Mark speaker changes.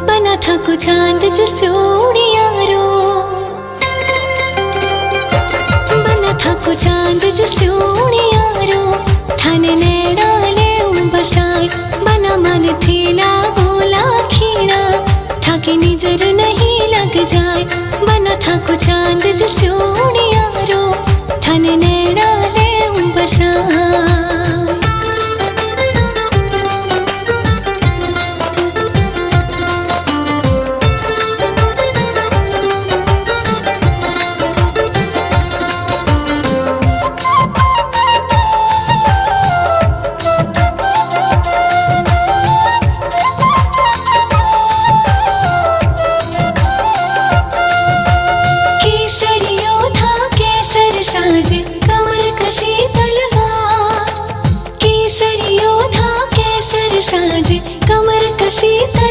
Speaker 1: बना था को चांद जिसे उड़ियारो, बना था को चांद जिसे उड़ियारो, ठाने नेड़ाले बसाए बना मन थेला गोला खीरा, ठाके निजर नहीं लग जाए, बना था को चांद जिसे